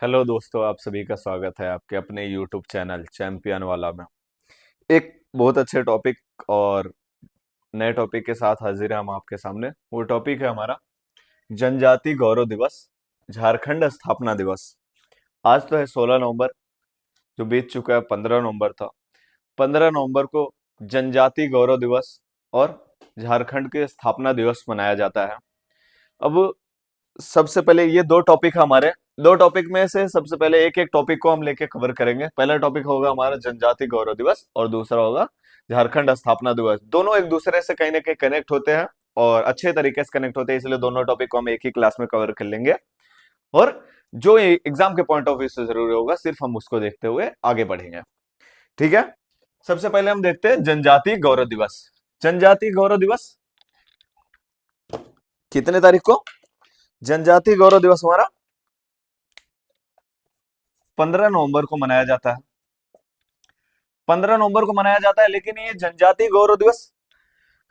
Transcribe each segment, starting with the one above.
Hello दोस्तों, आप सभी का स्वागत है आपके अपने यूट्यूब चैनल चैंपियन वाला में। एक बहुत अच्छे टॉपिक और नए टॉपिक के साथ हाजिर है हम आपके सामने। वो टॉपिक है हमारा जनजाति गौरव दिवस, झारखंड स्थापना दिवस। आज तो है 16 नवंबर, जो बीत चुका है 15 नवंबर था। 15 नवंबर को जनजाति गौरव दिवस और झारखंड के स्थापना दिवस मनाया जाता है। अब सबसे पहले ये दो टॉपिक हमारे, दो टॉपिक में से सबसे पहले एक एक टॉपिक को हम लेके कवर करेंगे। पहला टॉपिक होगा हमारा जनजाति गौरव दिवस और दूसरा होगा झारखंड स्थापना दिवस। दोनों एक दूसरे से कहीं ना कहीं कनेक्ट होते हैं और अच्छे तरीके से कनेक्ट होते हैं, इसलिए दोनों टॉपिक को हम एक ही क्लास में कवर कर लेंगे। और जो एग्जाम के पॉइंट ऑफ व्यू से जरूरी होगा, सिर्फ हम उसको देखते हुए आगे बढ़ेंगे। ठीक है, सबसे पहले हम देखते हैं जनजाति गौरव दिवस। जनजाति गौरव दिवस कितने तारीख को? जनजाति गौरव दिवस हमारा 15 नवंबर को मनाया जाता है। 15 नवंबर को मनाया जाता है, लेकिन ये जनजाति गौरव दिवस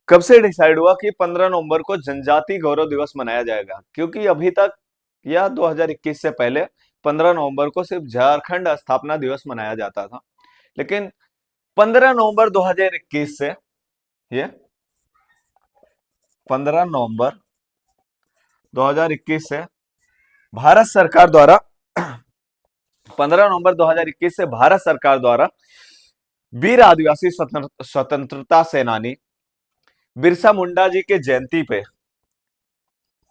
कब से डिसाइड हुआ कि 15 नवंबर को जनजाति गौरव दिवस मनाया जाएगा? क्योंकि अभी तक या 2021 से पहले 15 नवंबर को सिर्फ झारखंड स्थापना दिवस मनाया जाता था, लेकिन 15 नवंबर 2021 से, ये 15 नवंबर 2021 से भारत सरकार द्वारा 15 नवंबर 2021 से भारत सरकार द्वारा वीर आदिवासी स्वतंत्रता सेनानी बिरसा मुंडा जी के जयंती पे,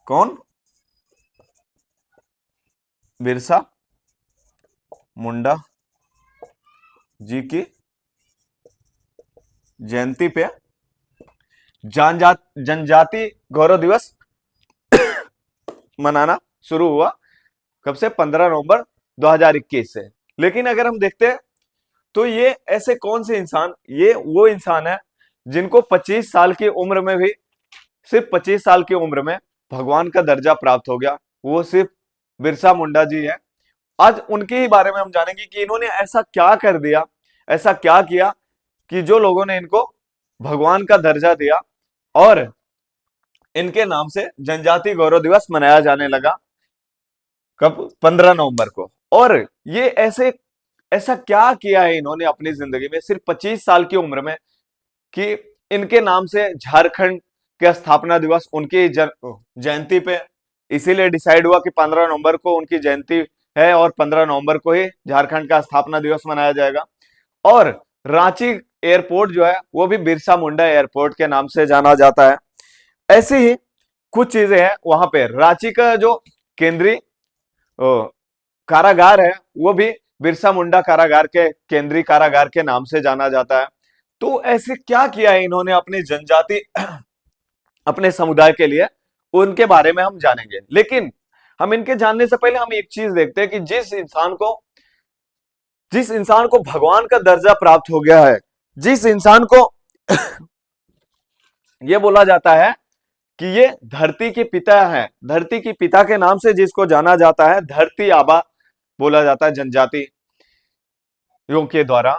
कौन? बिरसा मुंडा जी की जयंती पे जनजाति गौरव दिवस मनाना शुरू हुआ। कब से? 15 नवंबर 2021 से। लेकिन अगर हम देखते हैं तो ये ऐसे कौन से इंसान, ये वो इंसान है जिनको 25 साल की उम्र में भी, सिर्फ 25 साल की उम्र में भगवान का दर्जा प्राप्त हो गया। वो सिर्फ बिरसा मुंडा जी है। आज उनके ही बारे में हम जानेंगे कि इन्होंने ऐसा क्या कर दिया, ऐसा क्या किया कि जो लोगों ने इनको भगवान का दर्जा दिया और इनके नाम से जनजाति गौरव दिवस मनाया जाने लगा। कब? 15 नवंबर को। और ये ऐसा क्या किया है इन्होंने अपनी जिंदगी में सिर्फ 25 साल की उम्र में कि इनके नाम से झारखंड का स्थापना दिवस उनकी जयंती पे इसीलिए डिसाइड हुआ कि 15 नवंबर को उनकी जयंती है और 15 नवंबर को ही झारखंड का स्थापना दिवस मनाया जाएगा। और रांची एयरपोर्ट जो है वो भी बिरसा मुंडा एयरपोर्ट के नाम से जाना जाता है। ऐसी ही कुछ चीजें हैं वहां पे। रांची का जो केंद्रीय कारागार है वो भी बिरसा मुंडा कारागार के केंद्रीय कारागार के नाम से जाना जाता है। तो ऐसे क्या किया है इन्होंने अपनी जनजाति अपने समुदाय के लिए, उनके बारे में हम जानेंगे। लेकिन हम इनके जानने से पहले हम एक चीज देखते हैं कि जिस इंसान को भगवान का दर्जा प्राप्त हो गया है, जिस इंसान को यह बोला जाता है कि ये धरती के पिता है, धरती की पिता के नाम से जिसको जाना जाता है, धरती आबा बोला जाता है जनजाति के द्वारा।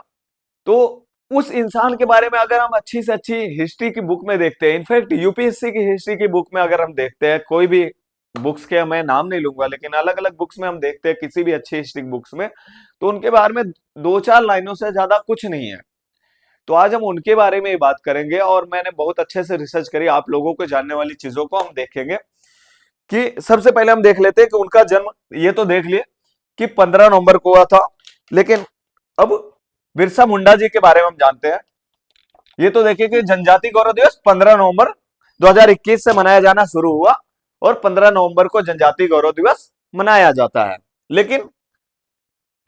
तो उस इंसान के बारे में अगर हम अच्छी से अच्छी हिस्ट्री की बुक में देखते हैं, इनफैक्ट यूपीएससी की हिस्ट्री की बुक में अगर हम देखते हैं, कोई भी बुक्स के मैं नाम नहीं लूंगा, लेकिन अलग अलग बुक्स में हम देखते हैं किसी भी अच्छी हिस्ट्री बुक्स में, तो उनके बारे में दो चार लाइनों से ज्यादा कुछ नहीं है। तो आज हम उनके बारे में ही बात करेंगे और मैंने बहुत अच्छे से रिसर्च करी, आप लोगों को जानने वाली चीजों को हम देखेंगे। कि सबसे पहले हम देख लेते हैं कि उनका जन्म, ये तो देख लिए कि 15 नवंबर को हुआ था, लेकिन अब बिरसा मुंडा जी के बारे में हम जानते हैं। ये तो देखिए कि जनजाति गौरव दिवस 15 नवंबर 2021 से मनाया जाना शुरू हुआ और 15 नवंबर को जनजाति गौरव दिवस मनाया जाता है। लेकिन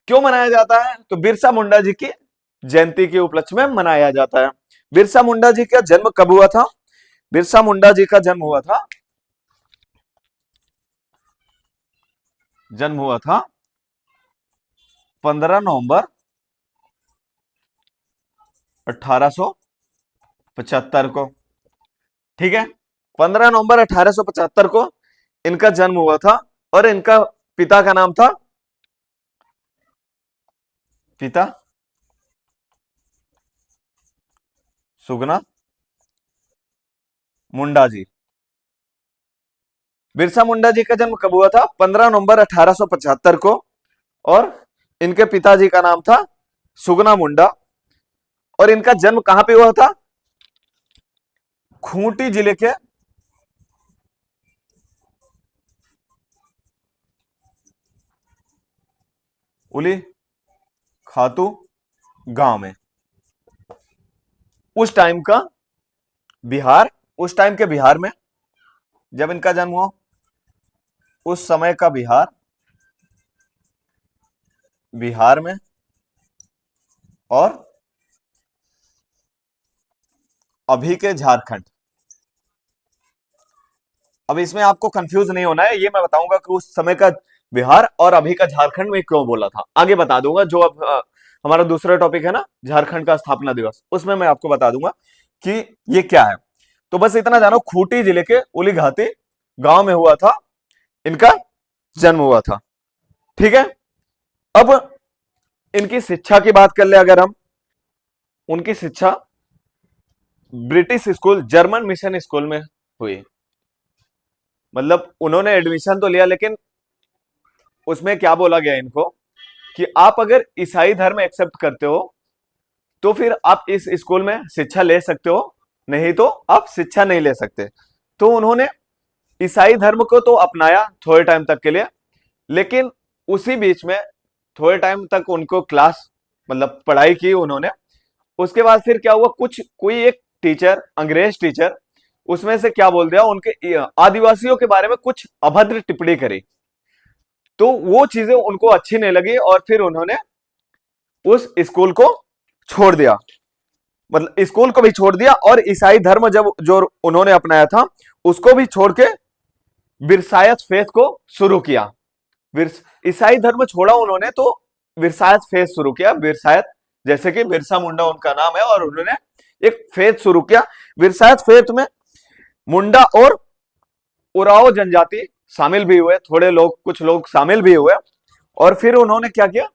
क्यों मनाया जाता है? तो बिरसा मुंडा जी की जयंती के उपलक्ष्य में मनाया जाता है। बिरसा मुंडा जी का जन्म कब हुआ था? बिरसा मुंडा जी का जन्म हुआ था 15 नवंबर 1875 को। ठीक है, 15 नवंबर 1875 को इनका जन्म हुआ था और इनका पिता का नाम था, पिता सुगना मुंडा जी। बिरसा मुंडा जी का जन्म कब हुआ था? 15 नवंबर 1875 को। और इनके पिताजी का नाम था सुगना मुंडा। और इनका जन्म कहां पे हुआ था? खूंटी जिले के उली खातू गांव में। उस टाइम का बिहार, उस टाइम के बिहार में जब इनका जन्म हुआ, उस समय का बिहार, बिहार में, और अभी के झारखंड। अब इसमें आपको कंफ्यूज नहीं होना है, ये मैं बताऊंगा कि उस समय का बिहार और अभी का झारखंड में क्यों बोला था, आगे बता दूंगा। जो अब हमारा दूसरा टॉपिक है ना, झारखंड का स्थापना दिवस, उसमें मैं आपको बता दूंगा कि ये क्या है। तो बस इतना जानो, खूंटी जिले के उलीघाटी गांव में हुआ था इनका जन्म हुआ था। ठीक है। अब इनकी शिक्षा की बात कर ले अगर हम, उनकी शिक्षा British school, German mission school में हुई। मतलब उन्होंने एडमिशन तो लिया, लेकिन उसमें क्या बोला गया इनको कि आप अगर ईसाई धर्म एक्सेप्ट करते हो तो फिर आप इस स्कूल में शिक्षा ले सकते हो, नहीं तो आप शिक्षा नहीं ले सकते। तो उन्होंने ईसाई धर्म को तो अपनाया थोड़े टाइम तक के लिए, लेकिन उसी बीच में थोड़े टाइम तक उनको क्लास, मतलब पढ़ाई की उन्होंने। उसके बाद फिर क्या हुआ, कुछ कोई एक टीचर, अंग्रेज टीचर, उसमें से क्या बोल दिया, उनके आदिवासियों के बारे में कुछ अभद्र टिप्पणी करी। तो वो चीजें उनको अच्छी नहीं लगी और फिर उन्होंने उस स्कूल को छोड़ दिया, मतलब स्कूल को भी छोड़ दिया, और ईसाई धर्म जब जो उन्होंने अपनाया था उसको भी छोड़ के विरसायत फेथ को शुरू किया। ईसाई धर्म छोड़ा उन्होंने तो विरसायत फेथ शुरू किया। विरसायत, जैसे कि बिरसा मुंडा उनका नाम है, और उन्होंने एक फेथ शुरू किया। विरसायत फेथ में मुंडा और उराव जनजाति शामिल भी हुए, थोड़े लोग, कुछ लोग शामिल भी हुए। और फिर उन्होंने क्या किया,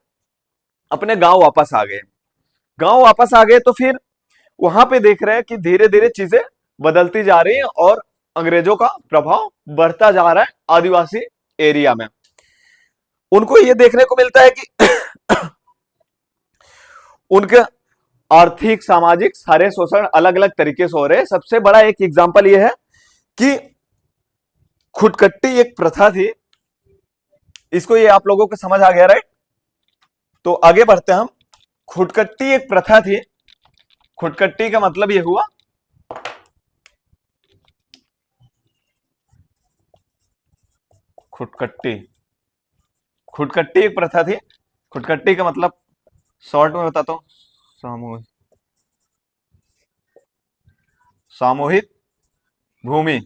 अपने गांव वापस आ गए। गांव वापस आ गए तो फिर वहां पे देख रहे हैं कि धीरे धीरे चीजें बदलती जा रही हैं और अंग्रेजों का प्रभाव बढ़ता जा रहा है आदिवासी एरिया में। उनको ये देखने को मिलता है कि उनके आर्थिक, सामाजिक सारे शोषण अलग अलग तरीके से हो रहे हैं। सबसे बड़ा एक एग्जाम्पल ये है कि खुटकट्टी एक प्रथा थी। इसको ये आप लोगों को समझ आ गया, राइट? तो आगे बढ़ते हैं हम। खुटकट्टी एक प्रथा थी। खुटकट्टी का मतलब ये हुआ, खुटकट्टी, खुटकट्टी एक प्रथा थी। खुटकट्टी का मतलब शॉर्ट में बताता हूं, सामूहिक, सामूहिक भूमि।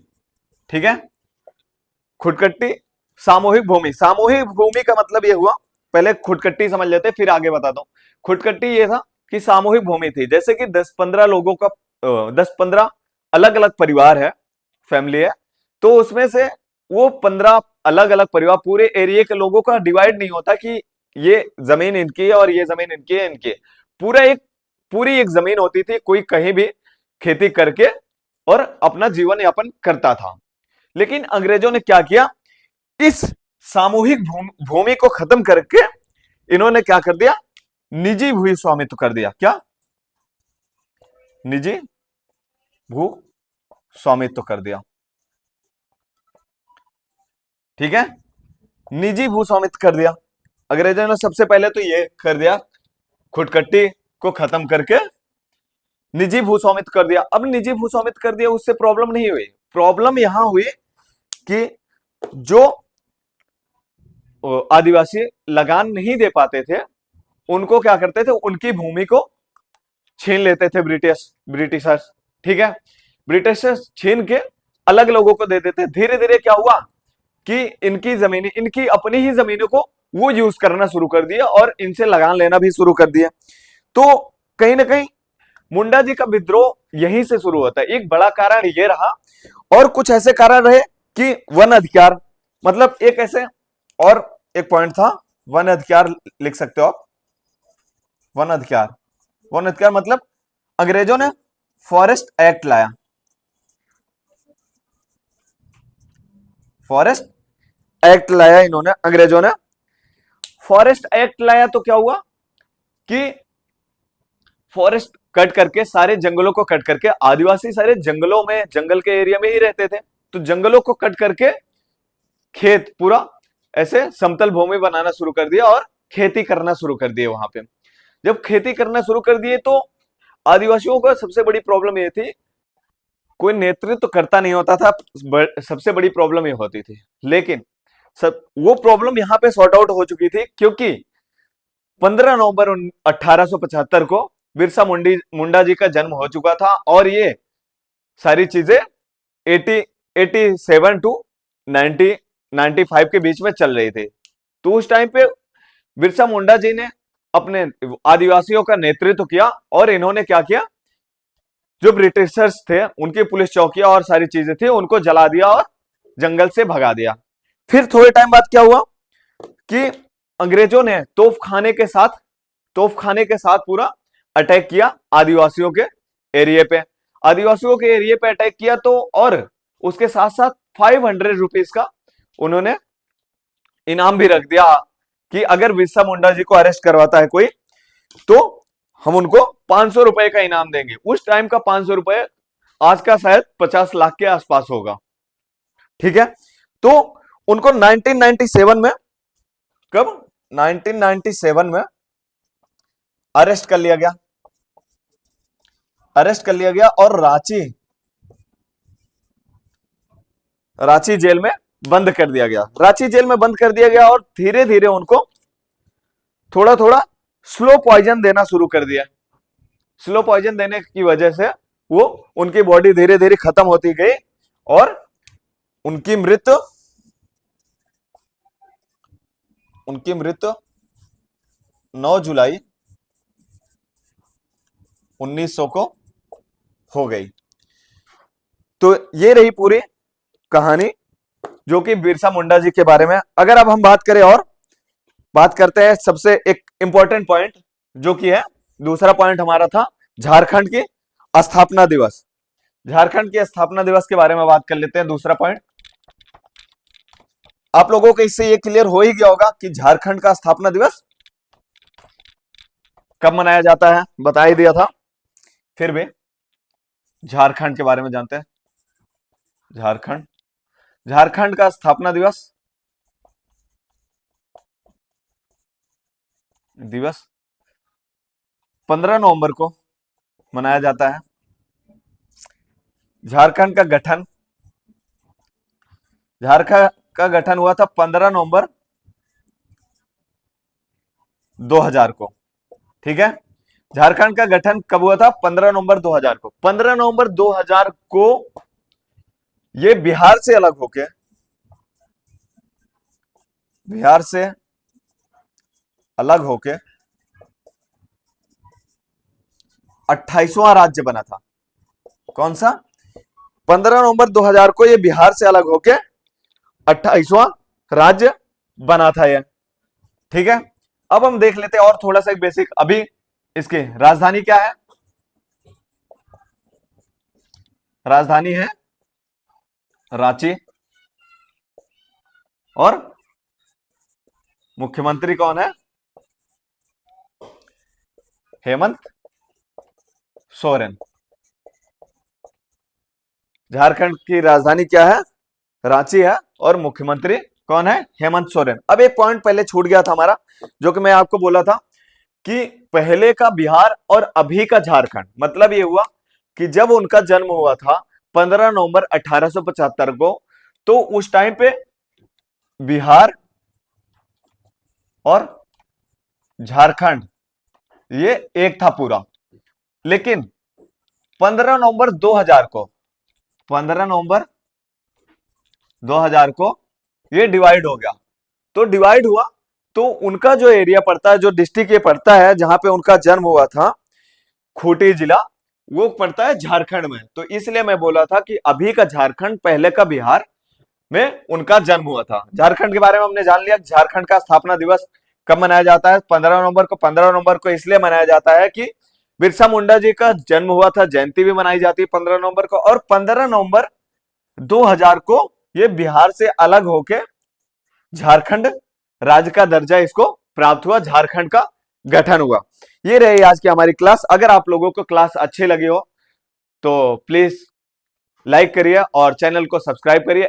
ठीक है। खुटकट्टी सामूहिक भूमि, सामूहिक भूमि का मतलब ये हुआ, पहले खुटकट्टी समझ लेते फिर आगे बताता हूं। खुटकट्टी ये था कि सामूहिक भूमि थी, जैसे कि 10-15 लोगों का, 10-15 अलग अलग परिवार है, फैमिली है, तो उसमें से वो 15 अलग अलग परिवार, पूरे एरिया के लोगों का डिवाइड नहीं होता कि ये जमीन इनकी है और ये जमीन इनकी है, इनकी है। पूरा एक, पूरी एक जमीन होती थी, कोई कहीं भी खेती करके और अपना जीवन यापन करता था। लेकिन अंग्रेजों ने क्या किया, इस सामूहिक भूमि को खत्म करके इन्होंने क्या कर दिया, निजी भू स्वामित्व कर दिया। क्या? निजी भू स्वामित्व कर दिया। ठीक है, निजी भू स्वामित्व कर दिया। अंग्रेजों ने सबसे पहले तो ये कर दिया, खुटकट्टी को खत्म करके निजी भू स्वामित्व कर दिया। अब निजी भू स्वामित्व कर दिया, उससे प्रॉब्लम नहीं हुई। प्रॉब्लम यहां हुई कि जो आदिवासी लगान नहीं दे पाते थे, उनको क्या करते थे, उनकी भूमि को छीन लेते थे ब्रिटिशर्स। ठीक है, ब्रिटिशर्स छीन के अलग लोगों को दे देते। धीरे धीरे क्या हुआ कि इनकी जमीनें, इनकी अपनी ही जमीनों को वो यूज करना शुरू कर दिया और इनसे लगान लेना भी शुरू कर दिया। तो कहीं ना कहीं मुंडा जी का विद्रोह यहीं से शुरू होता है। एक बड़ा कारण ये रहा, और कुछ ऐसे कारण रहे कि वन अधिकार, मतलब एक ऐसे और एक पॉइंट था, वन अधिकार लिख सकते हो आप। वन अधिकार, वन अधिकार मतलब अंग्रेजों ने फॉरेस्ट एक्ट लाया। फॉरेस्ट एक्ट लाया इन्होंने, अंग्रेजों ने फॉरेस्ट एक्ट लाया तो क्या हुआ कि फॉरेस्ट कट करके, सारे जंगलों को कट करके, आदिवासी सारे जंगलों में, जंगल के एरिया में ही रहते थे, तो जंगलों को कट करके खेत पूरा ऐसे समतल भूमि बनाना शुरू कर दिया और खेती करना शुरू कर दिए वहां पे। जब खेती करना शुरू कर दिए तो आदिवासियों का सबसे बड़ी प्रॉब्लम ये थी, कोई नेतृत्व तो करता नहीं होता था, सबसे बड़ी प्रॉब्लम ये होती थी। लेकिन सब वो प्रॉब्लम यहां पे सॉर्ट आउट हो चुकी थी, क्योंकि 15 नवंबर 1875 को बिरसा मुंडा जी का जन्म हो चुका था और ये सारी चीजें 87 टू 95 के बीच में चल रही थी। तो उस टाइम पे बिरसा मुंडा जी ने अपने आदिवासियों का नेतृत्व किया और इन्होंने क्या किया, जो ब्रिटिशर्स थे उनकी पुलिस चौकियां और सारी चीजें थी उनको जला दिया और जंगल से भगा दिया। फिर थोड़े टाइम बाद क्या हुआ कि अंग्रेजों ने तोपखाने के साथ पूरा अटैक किया आदिवासियों के एरिया पे। आदिवासियों के एरिया पे अटैक किया तो, और उसके साथ साथ 500 रुपीज का उन्होंने इनाम भी रख दिया कि अगर बिरसा मुंडा जी को अरेस्ट करवाता है कोई तो हम उनको 500 रुपए का इनाम देंगे। उस टाइम का 500 रुपए आज का शायद 50 लाख के आसपास होगा। ठीक है, तो उनको 1997 में, कब 1997 में अरेस्ट कर लिया गया और रांची जेल में बंद कर दिया गया और धीरे धीरे उनको थोड़ा थोड़ा स्लो पॉइजन देना शुरू कर दिया। स्लो पॉइजन देने की वजह से वो उनकी बॉडी धीरे धीरे खत्म होती गई और उनकी मृत्यु 9 जुलाई 1900 को हो गई। तो ये रही पूरी कहानी जो कि बिरसा मुंडा जी के बारे में। अगर अब हम बात करें और बात करते हैं सबसे एक इंपॉर्टेंट पॉइंट, जो कि है दूसरा पॉइंट हमारा था झारखंड की स्थापना दिवस। झारखंड के स्थापना दिवस के बारे में बात कर लेते हैं। दूसरा पॉइंट, आप लोगों को इससे ये क्लियर हो ही गया होगा कि झारखंड का स्थापना दिवस कब मनाया जाता है, बता ही दिया था, फिर भी झारखंड के बारे में जानते हैं। झारखंड का स्थापना दिवस 15 नवंबर को मनाया जाता है। झारखंड का गठन हुआ था 15 नवंबर 2000 को। ठीक है, झारखंड का गठन कब हुआ था? 15 नवंबर 2000 को। 15 नवंबर 2000 को ये बिहार से अलग होके 28वां राज्य बना था। कौन सा? 15 नवंबर 2000 को ये बिहार से अलग होके 28वां राज्य बना था ये। ठीक है, अब हम देख लेते हैं और थोड़ा सा एक बेसिक। अभी इसकी राजधानी क्या है? राजधानी है रांची और मुख्यमंत्री कौन है? हेमंत सोरेन। झारखंड की राजधानी क्या है? रांची है और मुख्यमंत्री कौन है? हेमंत सोरेन। अब एक पॉइंट पहले छूट गया था हमारा, जो कि मैं आपको बोला था कि पहले का बिहार और अभी का झारखंड, मतलब ये हुआ कि जब उनका जन्म हुआ था 15 नवंबर 1875 को, तो उस टाइम पे बिहार और झारखंड ये एक था पूरा। लेकिन 15 नवंबर 2000 को ये डिवाइड हो गया। तो डिवाइड हुआ तो उनका जो एरिया पड़ता है, जो डिस्ट्रिक्ट ये पड़ता है जहां पे उनका जन्म हुआ था, खूंटी जिला, वो पड़ता है झारखंड में। तो इसलिए मैं बोला था कि अभी का झारखंड पहले का बिहार में उनका जन्म हुआ था। झारखंड के बारे में हमने जान लिया। झारखंड का स्थापना दिवस कब मनाया जाता है? 15 नवंबर को। 15 नवंबर को इसलिए मनाया जाता है कि बिरसा मुंडा जी का जन्म हुआ था, जयंती भी मनाई जाती है 15 नवंबर को। और 15 नवंबर 2000 को ये बिहार से अलग होके झारखंड राज्य का दर्जा इसको प्राप्त हुआ, झारखंड का गठन हुआ। ये रही आज की हमारी क्लास। अगर आप लोगों को क्लास अच्छी लगी हो तो प्लीज लाइक करिए और चैनल को सब्सक्राइब करिए।